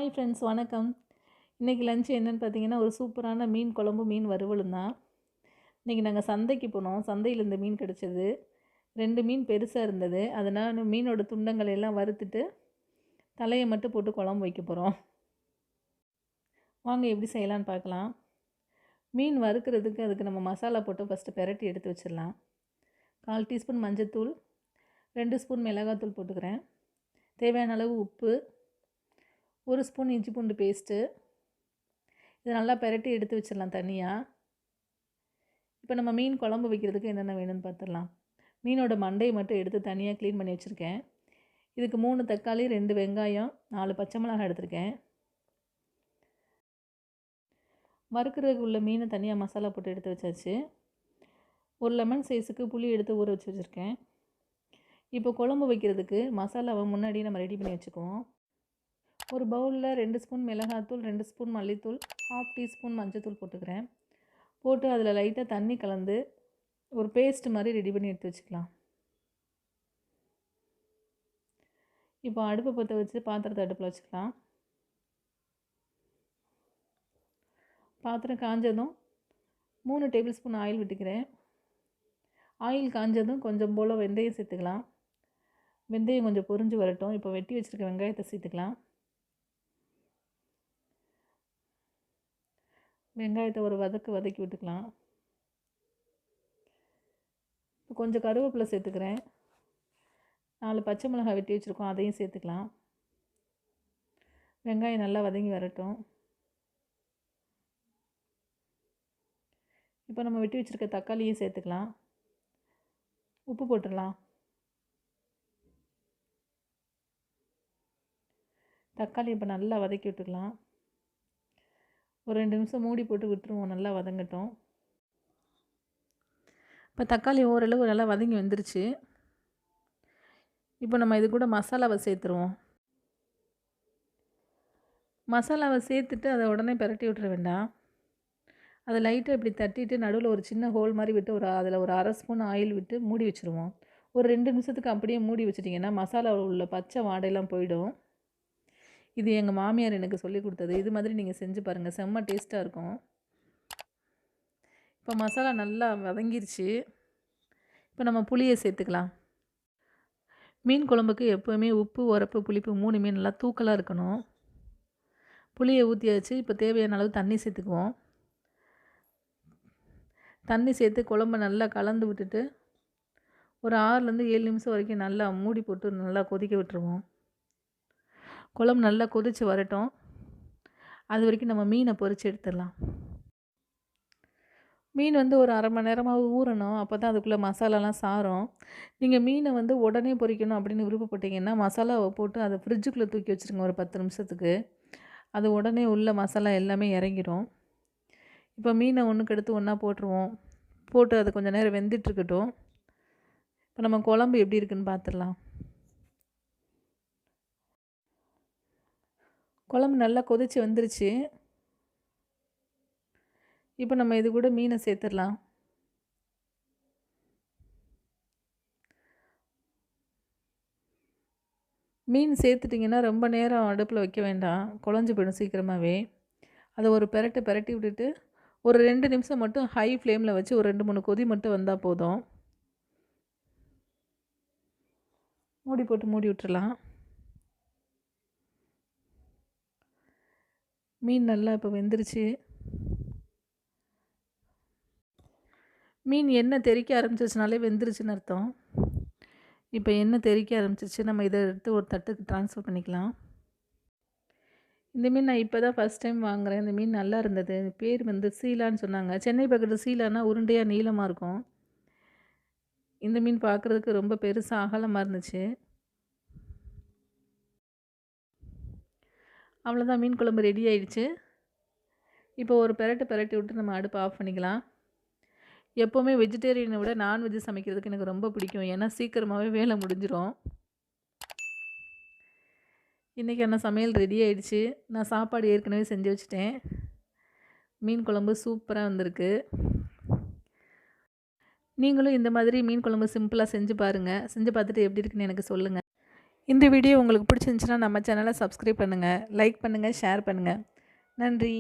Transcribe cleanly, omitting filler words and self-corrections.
Hi friends, வணக்கம். இன்றைக்கி lunch என்னென்னு பார்த்தீங்கன்னா, ஒரு சூப்பரான மீன் குழம்பு, மீன் வறுவலும் தான். இன்றைக்கி நாங்கள் சந்தைக்கு போனோம். சந்தையில் இந்த மீன் கிடச்சிது. 2 மீன் பெருசாக இருந்தது. அதனால் மீனோட துண்டங்களை எல்லாம் வறுத்துட்டு தலையை மட்டும் போட்டு குழம்பு வைக்க போகிறோம். வாங்க எப்படி செய்யலான்னு பார்க்கலாம். மீன் வறுக்கிறதுக்கு அதுக்கு நம்ம மசாலா போட்டு ஃபஸ்ட்டு பெரட்டி எடுத்து வச்சிடலாம். 1/4 டீஸ்பூன் மஞ்சள்தூள், 2 ஸ்பூன் மிளகாத்தூள் போட்டுக்கிறேன். தேவையான அளவு உப்பு, 1 ஸ்பூன் இஞ்சி பூண்டு பேஸ்ட்டு. இதை நல்லா பெரட்டி எடுத்து வச்சிடலாம் தனியாக. இப்போ நம்ம மீன் குழம்பு வைக்கிறதுக்கு என்னென்ன வேணும்னு பார்த்துடலாம். மீனோட மண்டையை மட்டும் எடுத்து தனியாக க்ளீன் பண்ணி வச்சுருக்கேன். இதுக்கு 3 தக்காளி, 2 வெங்காயம், 4 பச்சை மிளகாய் எடுத்திருக்கேன். வறுக்கிறதுக்கு உள்ள மீனை தனியாக மசாலா போட்டு எடுத்து வச்சாச்சு. ஒரு லெமன் சைஸுக்கு புளி எடுத்து ஊற வச்சு வச்சுருக்கேன். இப்போ குழம்பு வைக்கிறதுக்கு மசாலாவை முன்னாடி நம்ம ரெடி பண்ணி வச்சுக்குவோம். ஒரு பவுலில் 2 ஸ்பூன் மிளகாத்தூள், 2 ஸ்பூன் மல்லித்தூள், 1/2 டீஸ்பூன் மஞ்சத்தூள் போட்டுக்கிறேன். போட்டு அதில் லைட்டாக தண்ணி கலந்து ஒரு பேஸ்ட் மாதிரி ரெடி பண்ணி எடுத்து வச்சுக்கலாம். இப்போ அடுப்பை பற்ற வச்சு பாத்திரத்தை அடுப்பில் வச்சுக்கலாம். பாத்திரம் காஞ்சதும் 3 டேபிள் ஸ்பூன் ஆயில் விட்டுக்கிறேன். ஆயில் காஞ்சதும் கொஞ்சம் போல் வெந்தயம் சேர்த்துக்கலாம். வெந்தயம் கொஞ்சம் பொரிஞ்சு வரட்டும். இப்போ வெட்டி வச்சுருக்க வெங்காயத்தை சேர்த்துக்கலாம். வெங்காயத்தை ஒரு வதக்கி விட்டுக்கலாம். கொஞ்சம் கருவேப்பிலை சேர்த்துக்கிறேன். 4 பச்சை மிளகாய் வெட்டி வச்சுருக்கோம், அதையும் சேர்த்துக்கலாம். வெங்காயம் நல்லா வதங்கி வரட்டும். இப்போ நம்ம வெட்டி வச்சுருக்க தக்காளியும் சேர்த்துக்கலாம். உப்பு போட்டுடலாம். தக்காளி இப்போ நல்லா வதக்கி விட்டுக்கலாம். ஒரு 2 நிமிஷம் மூடி போட்டு விட்டுருவோம், நல்லா வதங்கட்டும். இப்போ தக்காளி ஓரளவு நல்லா வதங்கி வந்துருச்சு. இப்போ நம்ம இது கூட மசாலாவை சேர்த்துருவோம். மசாலாவை சேர்த்துட்டு அதை உடனே பெரட்டி விட்டுற வேண்டாம். அதை லைட்டாக இப்படி தட்டிட்டு நடுவில் ஒரு சின்ன ஹோல் மாதிரி விட்டு அதில் ஒரு 1/2 ஸ்பூன் ஆயில் விட்டு மூடி வச்சுருவோம். ஒரு 2 நிமிஷத்துக்கு அப்படியே மூடி வச்சிட்டிங்கன்னா மசாலாவில் உள்ள பச்சை வாடையெல்லாம் போயிடும். இது எங்கள் மாமியார் எனக்கு சொல்லி கொடுத்தது. இது மாதிரி நீங்கள் செஞ்சு பாருங்கள், செம்ம டேஸ்ட்டாக இருக்கும். இப்போ மசாலா நல்லா வதங்கிருச்சு. இப்போ நம்ம புளியை சேர்த்துக்கலாம். மீன் குழம்புக்கு எப்போவுமே உப்பு, உரப்பு, புளிப்பு 3மே நல்லா தூக்கலாக இருக்கணும். புளியை ஊற்றியாச்சு. இப்போ தேவையான அளவு தண்ணி சேர்த்துக்குவோம். தண்ணி சேர்த்து குழம்பை நல்லா கலந்து விட்டுட்டு ஒரு 6லேருந்து 7 நிமிஷம் வரைக்கும் நல்லா மூடி போட்டு நல்லா கொதிக்க விட்டுருவோம். குழம்பு நல்லா கொதித்து வரட்டும். அது வரைக்கும் நம்ம மீனை பொரித்து எடுத்துடலாம். மீன் ஒரு 1/2 மணி நேரமாக ஊறணும். அப்போ தான் அதுக்குள்ளே மசாலாலாம் சாரும். நீங்கள் மீனை உடனே பொரிக்கணும் அப்படின்னு விருப்பப்பட்டீங்கன்னா மசாலாவை போட்டு அதை ஃப்ரிட்ஜுக்குள்ளே தூக்கி வச்சுருங்க ஒரு 10 நிமிஷத்துக்கு. அது உடனே உள்ள மசாலா எல்லாமே இறங்கிடும். இப்போ மீனை ஒன்றுக்கு எடுத்து ஒன்றா போட்டுருவோம். போட்டு அது கொஞ்சம் நேரம் வெந்துட்டுருக்கட்டும். இப்போ நம்ம குழம்பு எப்படி இருக்குன்னு பார்த்துடலாம். குழம்பு நல்லா கொதித்து வந்துருச்சு. இப்போ நம்ம இது கூட மீனை சேர்த்துடலாம். மீன் சேர்த்துட்டிங்கன்னா ரொம்ப நேரம் அடுப்பில் வைக்க வேண்டாம், குழஞ்சி போயிடும் சீக்கிரமாகவே. அதை ஒரு பெரட்டி விட்டுட்டு ஒரு 2 நிமிஷம் மட்டும் ஹை ஃப்ளேமில் வச்சு ஒரு 2-3 கொதி மட்டும் வந்தால் போதும். மூடி போட்டு மூடி விட்டுறலாம். மீன் நல்லா இப்போ வெந்துருச்சு. மீன் எண்ணெய் தெறிக்க ஆரம்பிச்சிருச்சுனாலே வெந்துருச்சுன்னு அர்த்தம். இப்போ எண்ணெய் தெறிக்க ஆரம்பிச்சிருச்சு. நம்ம இதை எடுத்து ஒரு தட்டுக்கு ட்ரான்ஸ்ஃபர் பண்ணிக்கலாம். இந்த மீன் நான் இப்போ தான் ஃபஸ்ட் டைம் வாங்குகிறேன். இந்த மீன் நல்லா இருந்தது. பேர் சீலான்னு சொன்னாங்க. சென்னை பக்கத்தில் சீலானா உருண்டையாக நீளமாக இருக்கும். இந்த மீன் பார்க்குறதுக்கு ரொம்ப பெருசாக அகலமாக இருந்துச்சு. அவ்வளோதான், மீன் குழம்பு ரெடி ஆயிடுச்சு. இப்போ ஒரு பெரட்டி விட்டு நம்ம அடுப்பை ஆஃப் பண்ணிக்கலாம். எப்போவுமே வெஜிடேரியனை விட நான்வெஜ் சமைக்கிறதுக்கு எனக்கு ரொம்ப பிடிக்கும். ஏன்னா சீக்கிரமாகவே வேலை முடிஞ்சிடும். இன்றைக்கான சமையல் ரெடி ஆகிடுச்சு. நான் சாப்பாடு ஏற்கனவே செஞ்சு வச்சுட்டேன். மீன் குழம்பு சூப்பராக வந்திருக்கு. நீங்களும் இந்த மாதிரி மீன் குழம்பு சிம்பிளாக செஞ்சு பாருங்கள். செஞ்சு பார்த்துட்டு எப்படி இருக்குன்னு எனக்கு சொல்லுங்கள். இந்த வீடியோ உங்களுக்கு பிடிச்சிருந்துச்சுன்னா நம்ம சேனலை சப்ஸ்கிரைப் பண்ணுங்கள், லைக் பண்ணுங்கள், ஷேர் பண்ணுங்கள். நன்றி.